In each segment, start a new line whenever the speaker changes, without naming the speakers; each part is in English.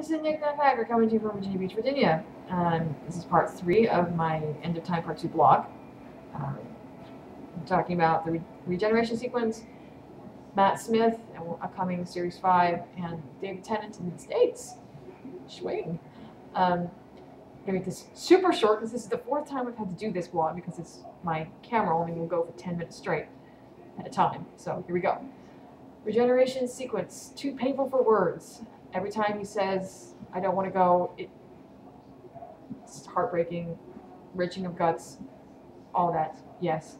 This is Nick Packer coming to you from Virginia Beach, Virginia. This is part 3 of my End of Time Part 2 blog. I'm talking about the regeneration sequence, Matt Smith, and upcoming Series 5, and David Tennant in the States. Swing. I'm going to make this super short because this is the 4th time I've had to do this blog because my camera only will go for 10 minutes straight at a time. So here we go. Regeneration sequence, too painful for words. Every time he says, I don't want to go, it's heartbreaking, wrenching of guts, all that, yes.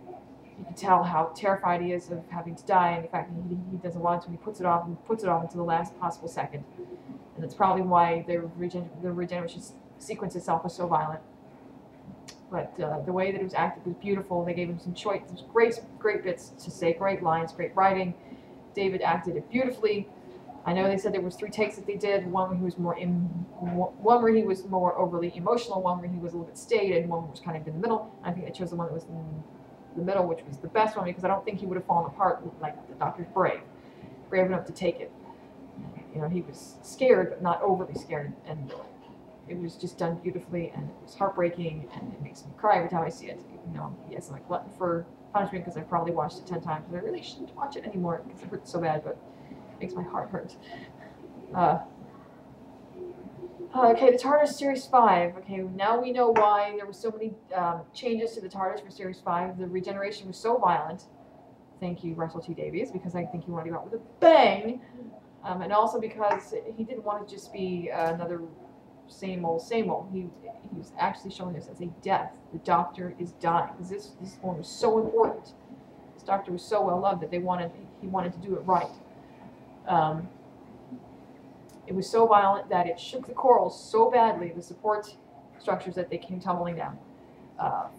You can tell how terrified he is of having to die, and the fact that he doesn't want to, and he puts it off until the last possible second. And that's probably why the regeneration sequence itself was so violent. But the way that it was acted was beautiful. They gave him some choice, great bits to say, great lines, great writing. David acted it beautifully. I know they said there was 3 takes that they did. One where he was more overly emotional, one where he was a little bit staid, and one which was kind of in the middle. I think they chose the one that was in the middle, which was the best one, because I don't think he would have fallen apart like the doctor's brave enough to take it. You know, he was scared, but not overly scared, and it was just done beautifully, and it was heartbreaking, and it makes me cry every time I see it. You know, yes, I'm a glutton for punishment because I've probably watched it 10 times, but I really shouldn't watch it anymore because it hurts so bad, but makes my heart hurt. Okay, the TARDIS Series 5. Okay, now we know why there were so many changes to the TARDIS for Series 5. The regeneration was so violent. Thank you, Russell T Davies, because I think he wanted to go out with a bang. And also because he didn't want to just be another same old. He was actually showing this as a death. The Doctor is dying. This one was so important. This Doctor was so well loved that he wanted to do it right. It was so violent that it shook the corals so badly, the support structures, that they came tumbling down.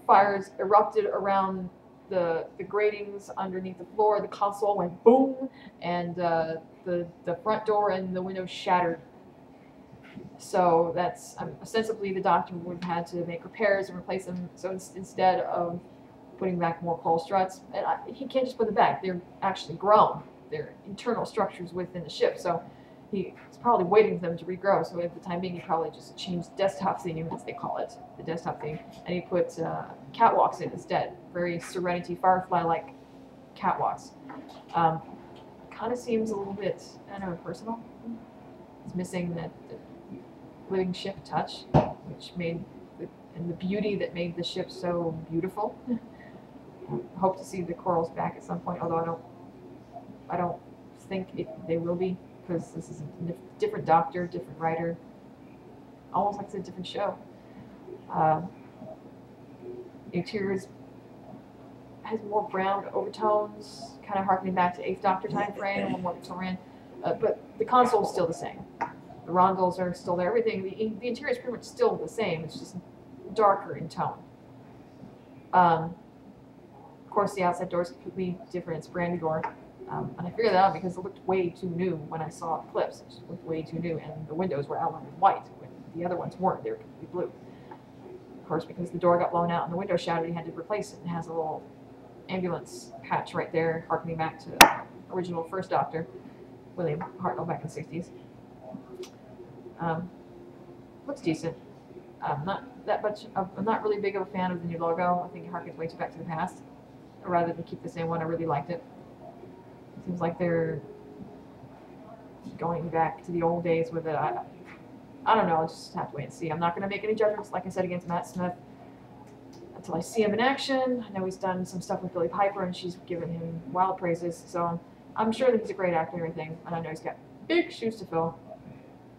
Fires erupted around the gratings underneath the floor. The console went boom, and the front door and the windows shattered. So that's ostensibly the Doctor would have had to make repairs and replace them. So instead of putting back more coral struts, and he can't just put them back. They're actually grown. They're internal structures within the ship. So he's probably waiting for them to regrow. So at the time being, he probably just changed the desktop theme, as they call it, the desktop theme, and he put catwalks in instead. Very Serenity Firefly-like catwalks. Kind of seems a little bit, I don't know, personal. It's missing that living ship touch, which made and the beauty that made the ship so beautiful. Hope to see the corals back at some point, although I don't think they will be, because this is a different Doctor, different writer, almost like it's a different show. The interior has more brown overtones, kind of harkening back to 8th Doctor time frame, a little more Victorian, but the console is still the same. The rondels are still there. Everything, the interior is pretty much still the same. It's just darker in tone. Of course, the outside door is completely different. It's a brand new door. And I figured that out because it looked way too new when I saw clips. It just looked way too new, and the windows were outlined in white when the other ones weren't. They were completely blue. Of course, because the door got blown out and the window shattered, he had to replace it. It has a little ambulance patch right there, harkening back to the original 1st Doctor, William Hartnell, back in the 60s. Looks decent. I'm not really big of a fan of the new logo. I think it harkens way too back to the past. Rather than keep the same one, I really liked it. Seems like they're going back to the old days with it. I don't know. I'll just have to wait and see. I'm not going to make any judgments, like I said, against Matt Smith until I see him in action. I know he's done some stuff with Billie Piper, and she's given him wild praises. So I'm sure that he's a great actor and everything. And I know he's got big shoes to fill.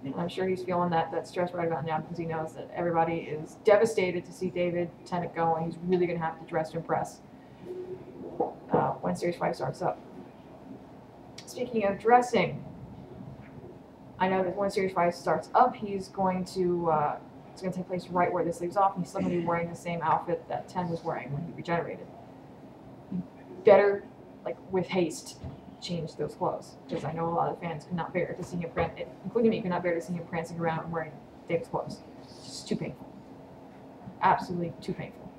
And I'm sure he's feeling that stress right about now, because he knows that everybody is devastated to see David Tennant go, and he's really going to have to dress to impress when Series 5 starts up. Speaking of dressing, I know that when Series 5 starts up, he's going to it's going to take place right where this leaves off, and he's still going to be wearing the same outfit that 10 was wearing when he regenerated. He better, like with haste, change those clothes, because I know a lot of fans could not bear to see him, including me, could not bear to see him prancing around and wearing David's clothes. It's just too painful. Absolutely too painful.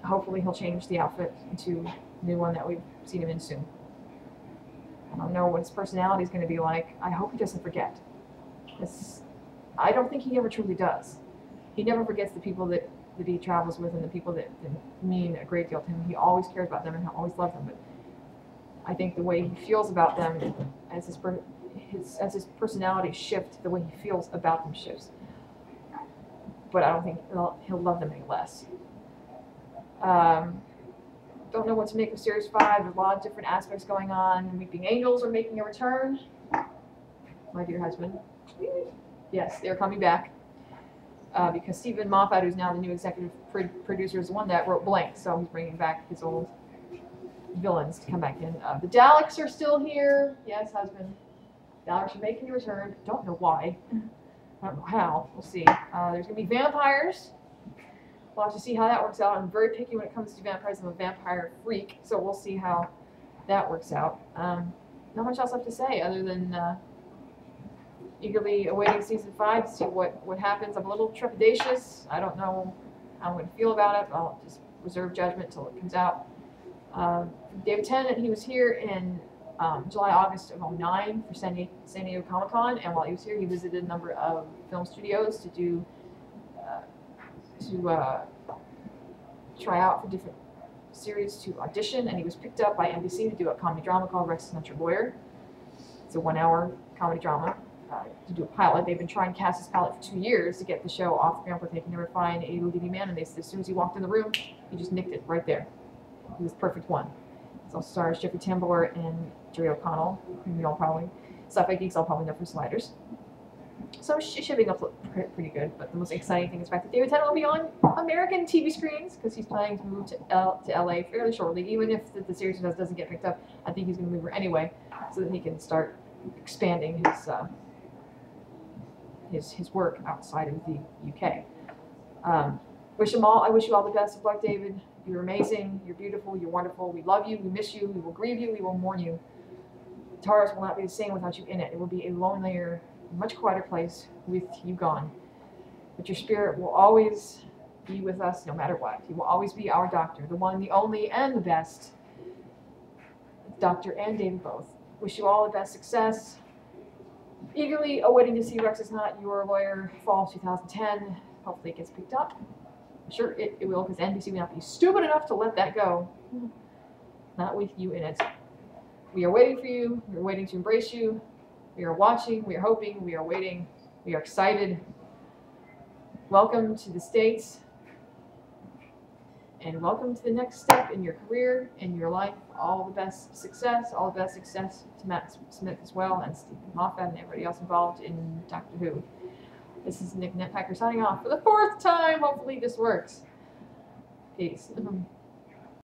Hopefully he'll change the outfit into a new one that we've seen him in soon. I don't know what his personality is going to be like. I hope he doesn't forget. I don't think he ever truly does. He never forgets the people that he travels with and the people that mean a great deal to him. He always cares about them and he'll always love them. But I think the way he feels about them as his personality shifts, the way he feels about them shifts. But I don't think he'll love them any less. Don't know what to make of Series 5. There's a lot of different aspects going on. Weeping Angels are making a return. My dear husband. Yes, they're coming back. Because Stephen Moffat, who's now the new executive producer, is the one that wrote Blank, so he's bringing back his old villains to come back in. The Daleks are still here. Yes, husband. Daleks are making a return. Don't know why. I don't know how. We'll see. There's going to be vampires. We'll have to see how that works out. I'm very picky when it comes to vampires. I'm a vampire freak, so we'll see how that works out. Not much else I have to say other than eagerly awaiting season 5 to see what happens. I'm a little trepidatious. I don't know how I'm going to feel about it. I'll just reserve judgment until it comes out. David Tennant, he was here in July, August of 2009 for San Diego Comic-Con, and while he was here, he visited a number of film studios to try out for different series to audition, and he was picked up by NBC to do a comedy drama called Rex is Not Your Lawyer. It's a 1-hour comedy drama to do a pilot. They've been trying to cast this pilot for 2 years to get the show off the ground, but they can never find a leading man, and they said as soon as he walked in the room, he just nicked it right there. He was the perfect one. It also stars Jeffrey Tambor and Jerry O'Connell, whom you all probably, Sci-Fi Geeks all probably know from Sliders. So it's shaping up pretty good, but the most exciting thing is the fact that David Tennant will be on American TV screens because he's planning to move to LA fairly shortly. Even if the series doesn't get picked up, I think he's going to move here anyway so that he can start expanding his work outside of the UK. I wish you all the best of luck, David. You're amazing, you're beautiful, you're wonderful. We love you, we miss you, we will grieve you, we will mourn you. Taurus will not be the same without you in it. It will be a lonelier, much quieter place with you gone. But your spirit will always be with us no matter what. You will always be our doctor, the one, the only, and the best. Doctor and David both. Wish you all the best success. Eagerly awaiting to see Rex is Not Your Lawyer, fall 2010. Hopefully it gets picked up. I'm sure it will, because NBC will not be stupid enough to let that go. Not with you in it. We are waiting for you. We are waiting to embrace you. We are watching. We are hoping. We are waiting. We are excited. Welcome to the States. And welcome to the next step in your career, in your life. All the best success. All the best success to Matt Smith as well, and Stephen Moffat and everybody else involved in Doctor Who. This is Nick Netpacker signing off for the 4th time. Hopefully this works. Peace.